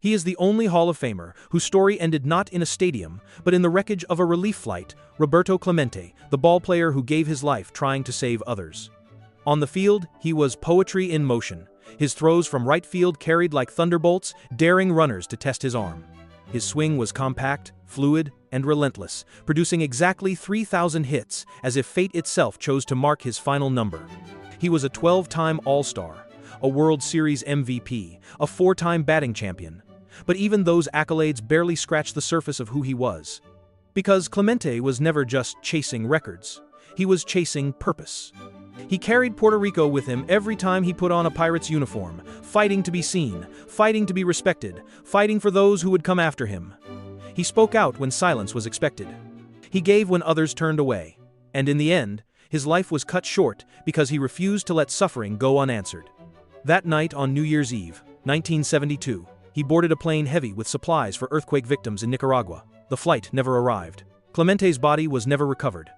He is the only Hall of Famer whose story ended not in a stadium, but in the wreckage of a relief flight, Roberto Clemente, the ballplayer who gave his life trying to save others. On the field, he was poetry in motion. His throws from right field carried like thunderbolts, daring runners to test his arm. His swing was compact, fluid, and relentless, producing exactly 3,000 hits, as if fate itself chose to mark his final number. He was a 12-time All-Star, a World Series MVP, a 4-time batting champion. But even those accolades barely scratched the surface of who he was. Because Clemente was never just chasing records. He was chasing purpose. He carried Puerto Rico with him every time he put on a Pirates uniform, fighting to be seen, fighting to be respected, fighting for those who would come after him. He spoke out when silence was expected. He gave when others turned away. And in the end, his life was cut short because he refused to let suffering go unanswered. That night on New Year's Eve, 1972, he boarded a plane heavy with supplies for earthquake victims in Nicaragua. The flight never arrived. Clemente's body was never recovered.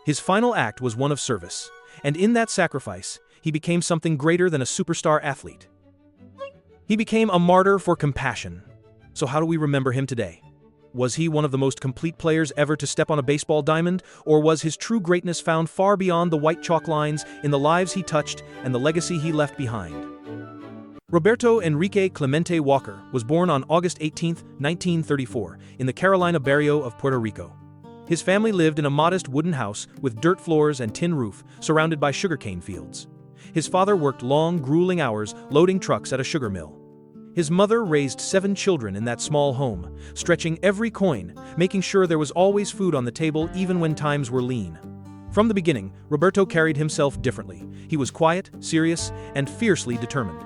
His final act was one of service, and in that sacrifice, he became something greater than a superstar athlete. He became a martyr for compassion. So how do we remember him today? Was he one of the most complete players ever to step on a baseball diamond, or was his true greatness found far beyond the white chalk lines in the lives he touched and the legacy he left behind? Roberto Enrique Clemente Walker was born on August 18, 1934, in the Carolina barrio of Puerto Rico. His family lived in a modest wooden house with dirt floors and tin roof, surrounded by sugarcane fields. His father worked long, grueling hours loading trucks at a sugar mill. His mother raised 7 children in that small home, stretching every coin, making sure there was always food on the table even when times were lean. From the beginning, Roberto carried himself differently. He was quiet, serious, and fiercely determined.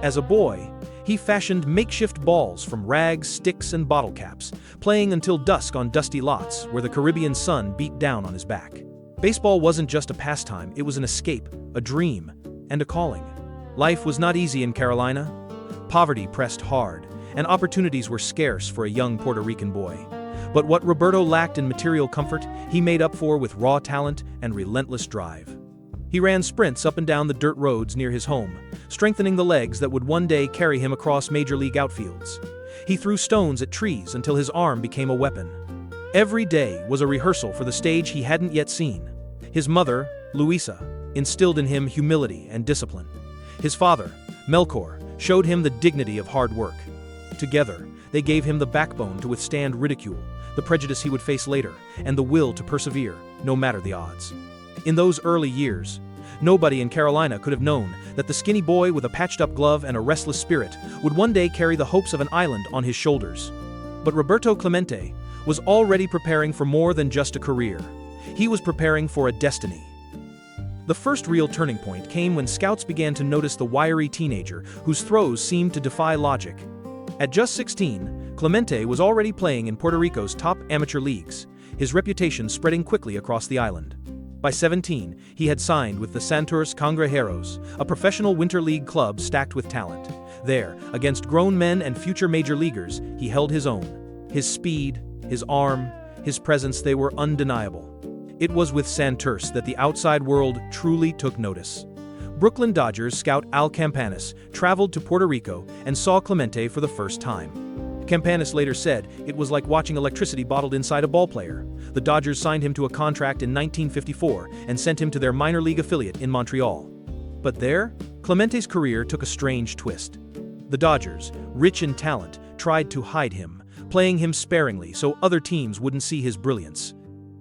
As a boy, he fashioned makeshift balls from rags, sticks, and bottle caps, playing until dusk on dusty lots where the Caribbean sun beat down on his back. Baseball wasn't just a pastime, it was an escape, a dream, and a calling. Life was not easy in Carolina. Poverty pressed hard, and opportunities were scarce for a young Puerto Rican boy. But what Roberto lacked in material comfort, he made up for with raw talent and relentless drive. He ran sprints up and down the dirt roads near his home, strengthening the legs that would one day carry him across major league outfields. He threw stones at trees until his arm became a weapon. Every day was a rehearsal for the stage he hadn't yet seen. His mother, Luisa, instilled in him humility and discipline. His father, Melchor, showed him the dignity of hard work. Together, they gave him the backbone to withstand ridicule, the prejudice he would face later, and the will to persevere, no matter the odds. In those early years, nobody in Carolina could have known that the skinny boy with a patched-up glove and a restless spirit would one day carry the hopes of an island on his shoulders. But Roberto Clemente was already preparing for more than just a career. He was preparing for a destiny. The first real turning point came when scouts began to notice the wiry teenager whose throws seemed to defy logic. At just 16, Clemente was already playing in Puerto Rico's top amateur leagues, his reputation spreading quickly across the island. By 17, he had signed with the Santurce Cangrejeros, a professional winter league club stacked with talent. There, against grown men and future major leaguers, he held his own. His speed, his arm, his presence, they were undeniable. It was with Santurce that the outside world truly took notice. Brooklyn Dodgers scout Al Campanis traveled to Puerto Rico and saw Clemente for the first time. Campanis later said it was like watching electricity bottled inside a ballplayer. The Dodgers signed him to a contract in 1954 and sent him to their minor league affiliate in Montreal. But there, Clemente's career took a strange twist. The Dodgers, rich in talent, tried to hide him, playing him sparingly so other teams wouldn't see his brilliance.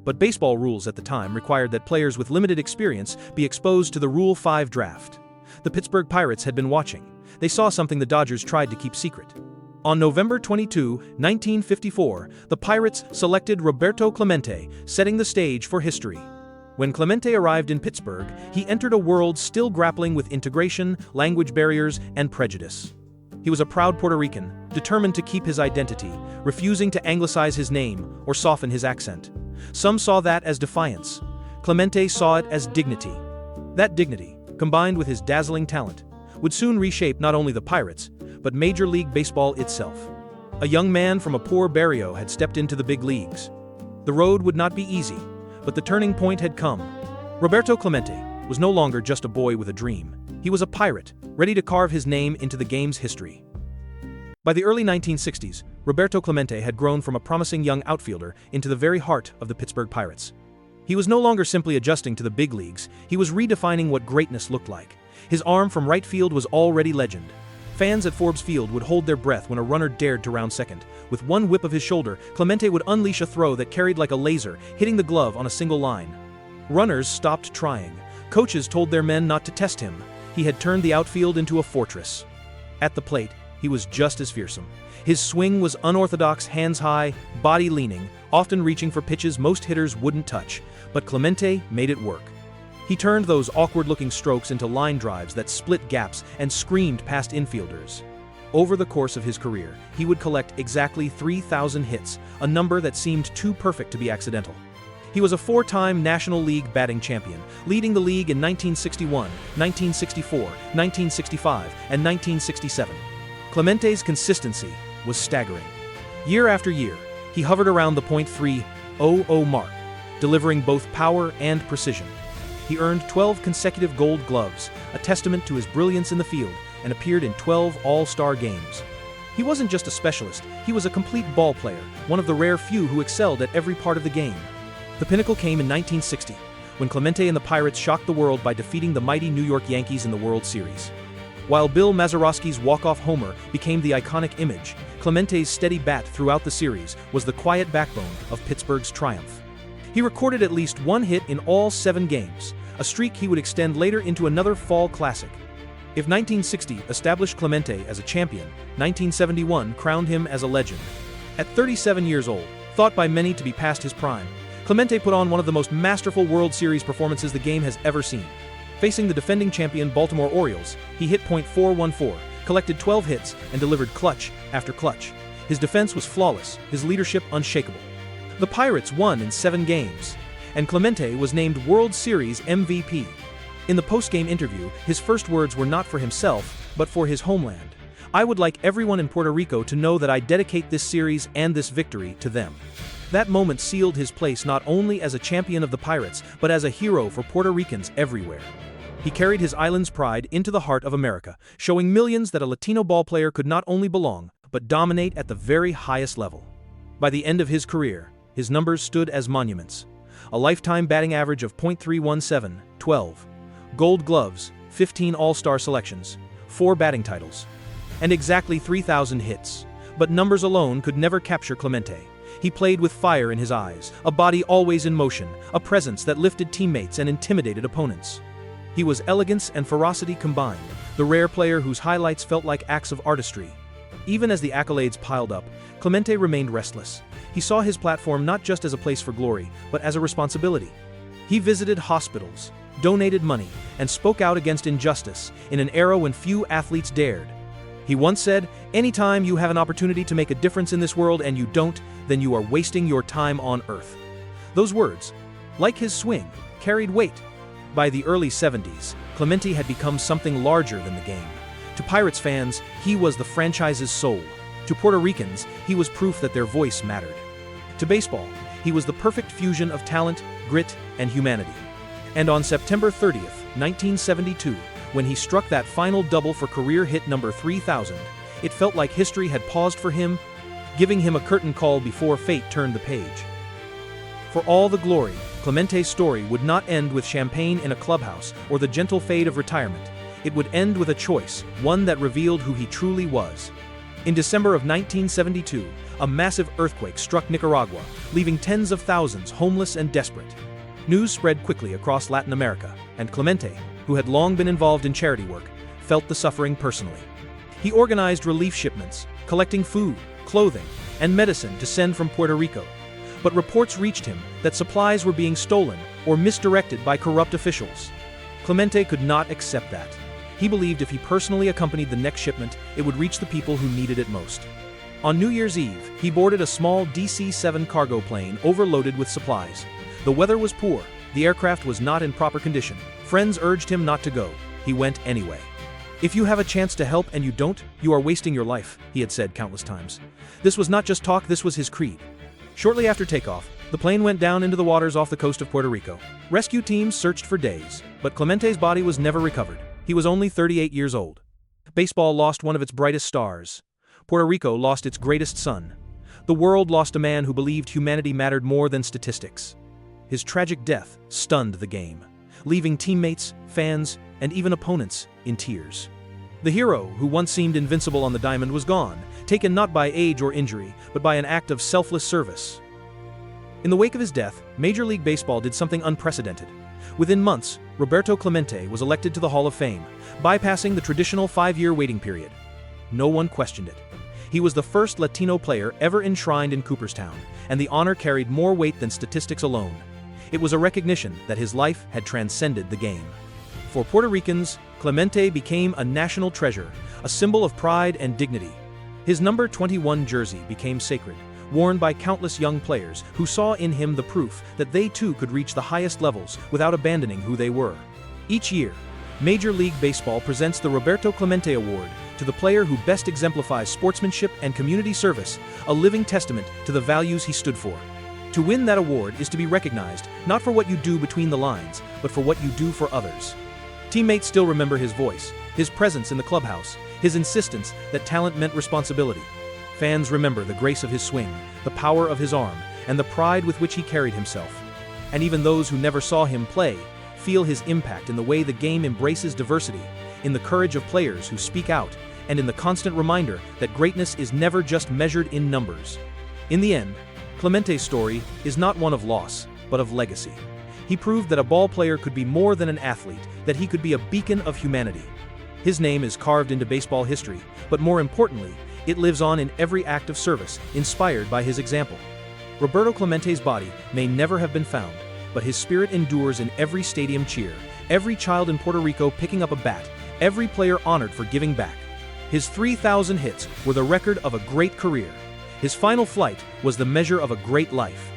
But baseball rules at the time required that players with limited experience be exposed to the Rule 5 draft. The Pittsburgh Pirates had been watching. They saw something the Dodgers tried to keep secret. On November 22, 1954, the Pirates selected Roberto Clemente, setting the stage for history. When Clemente arrived in Pittsburgh, he entered a world still grappling with integration, language barriers, and prejudice. He was a proud Puerto Rican, determined to keep his identity, refusing to anglicize his name or soften his accent. Some saw that as defiance. Clemente saw it as dignity. That dignity, combined with his dazzling talent, would soon reshape not only the Pirates, but Major League Baseball itself. A young man from a poor barrio had stepped into the big leagues. The road would not be easy, but the turning point had come. Roberto Clemente was no longer just a boy with a dream. He was a pirate, ready to carve his name into the game's history. By the early 1960s, Roberto Clemente had grown from a promising young outfielder into the very heart of the Pittsburgh Pirates. He was no longer simply adjusting to the big leagues, he was redefining what greatness looked like. His arm from right field was already legend. Fans at Forbes Field would hold their breath when a runner dared to round second. With one whip of his shoulder, Clemente would unleash a throw that carried like a laser, hitting the glove on a single line. Runners stopped trying. Coaches told their men not to test him. He had turned the outfield into a fortress. At the plate, he was just as fearsome. His swing was unorthodox, hands high, body leaning, often reaching for pitches most hitters wouldn't touch, but Clemente made it work. He turned those awkward-looking strokes into line drives that split gaps and screamed past infielders. Over the course of his career, he would collect exactly 3,000 hits, a number that seemed too perfect to be accidental. He was a four-time National League batting champion, leading the league in 1961, 1964, 1965, and 1967. Clemente's consistency was staggering. Year after year, he hovered around the .300 mark, delivering both power and precision. He earned 12 consecutive Gold Gloves, a testament to his brilliance in the field, and appeared in 12 All-Star games. He wasn't just a specialist, he was a complete ball player, one of the rare few who excelled at every part of the game. The pinnacle came in 1960, when Clemente and the Pirates shocked the world by defeating the mighty New York Yankees in the World Series. While Bill Mazeroski's walk-off homer became the iconic image, Clemente's steady bat throughout the series was the quiet backbone of Pittsburgh's triumph. He recorded at least one hit in all 7 games, a streak he would extend later into another fall classic. If 1960 established Clemente as a champion, 1971 crowned him as a legend. At 37 years old, thought by many to be past his prime, Clemente put on one of the most masterful World Series performances the game has ever seen. Facing the defending champion Baltimore Orioles, he hit .414, collected 12 hits, and delivered clutch after clutch. His defense was flawless, his leadership unshakable. The Pirates won in 7 games, and Clemente was named World Series MVP. In the post-game interview, his first words were not for himself, but for his homeland. "I would like everyone in Puerto Rico to know that I dedicate this series and this victory to them." That moment sealed his place not only as a champion of the Pirates, but as a hero for Puerto Ricans everywhere. He carried his island's pride into the heart of America, showing millions that a Latino ballplayer could not only belong, but dominate at the very highest level. By the end of his career, his numbers stood as monuments. A lifetime batting average of .317, 12 Gold Gloves, 15 All-Star selections, 4 batting titles, and exactly 3,000 hits. But numbers alone could never capture Clemente. He played with fire in his eyes, a body always in motion, a presence that lifted teammates and intimidated opponents. He was elegance and ferocity combined, the rare player whose highlights felt like acts of artistry. Even as the accolades piled up, Clemente remained restless. He saw his platform not just as a place for glory, but as a responsibility. He visited hospitals, donated money, and spoke out against injustice in an era when few athletes dared. He once said, "Anytime you have an opportunity to make a difference in this world and you don't, then you are wasting your time on Earth." Those words, like his swing, carried weight. By the early 70s, Clemente had become something larger than the game. To Pirates fans, he was the franchise's soul. To Puerto Ricans, he was proof that their voice mattered. To baseball, he was the perfect fusion of talent, grit, and humanity. And on September 30th, 1972, when he struck that final double for career hit number 3,000, it felt like history had paused for him, giving him a curtain call before fate turned the page. For all the glory, Clemente's story would not end with champagne in a clubhouse or the gentle fade of retirement. It would end with a choice, one that revealed who he truly was. In December of 1972, a massive earthquake struck Nicaragua, leaving tens of thousands homeless and desperate. News spread quickly across Latin America, and Clemente, who had long been involved in charity work, felt the suffering personally. He organized relief shipments, collecting food, clothing, and medicine to send from Puerto Rico. But reports reached him that supplies were being stolen or misdirected by corrupt officials. Clemente could not accept that. He believed if he personally accompanied the next shipment, it would reach the people who needed it most. On New Year's Eve, he boarded a small DC-7 cargo plane overloaded with supplies. The weather was poor, the aircraft was not in proper condition. Friends urged him not to go. He went anyway. "If you have a chance to help and you don't, you are wasting your life," he had said countless times. This was not just talk, this was his creed. Shortly after takeoff, the plane went down into the waters off the coast of Puerto Rico. Rescue teams searched for days, but Clemente's body was never recovered. He was only 38 years old. Baseball lost one of its brightest stars. Puerto Rico lost its greatest son. The world lost a man who believed humanity mattered more than statistics. His tragic death stunned the game, leaving teammates, fans, and even opponents in tears. The hero, who once seemed invincible on the diamond, was gone, taken not by age or injury, but by an act of selfless service. In the wake of his death, Major League Baseball did something unprecedented. Within months, Roberto Clemente was elected to the Hall of Fame, bypassing the traditional 5-year waiting period. No one questioned it. He was the first Latino player ever enshrined in Cooperstown, and the honor carried more weight than statistics alone. It was a recognition that his life had transcended the game. For Puerto Ricans, Clemente became a national treasure, a symbol of pride and dignity. His number 21 jersey became sacred, worn by countless young players who saw in him the proof that they too could reach the highest levels without abandoning who they were. Each year, Major League Baseball presents the Roberto Clemente Award to the player who best exemplifies sportsmanship and community service, a living testament to the values he stood for. To win that award is to be recognized not for what you do between the lines, but for what you do for others. Teammates still remember his voice, his presence in the clubhouse, his insistence that talent meant responsibility. Fans remember the grace of his swing, the power of his arm, and the pride with which he carried himself. And even those who never saw him play feel his impact in the way the game embraces diversity, in the courage of players who speak out, and in the constant reminder that greatness is never just measured in numbers. In the end, Clemente's story is not one of loss, but of legacy. He proved that a ball player could be more than an athlete, that he could be a beacon of humanity. His name is carved into baseball history, but more importantly, it lives on in every act of service, inspired by his example. Roberto Clemente's body may never have been found, but his spirit endures in every stadium cheer, every child in Puerto Rico picking up a bat, every player honored for giving back. His 3,000 hits were the record of a great career. His final flight was the measure of a great life.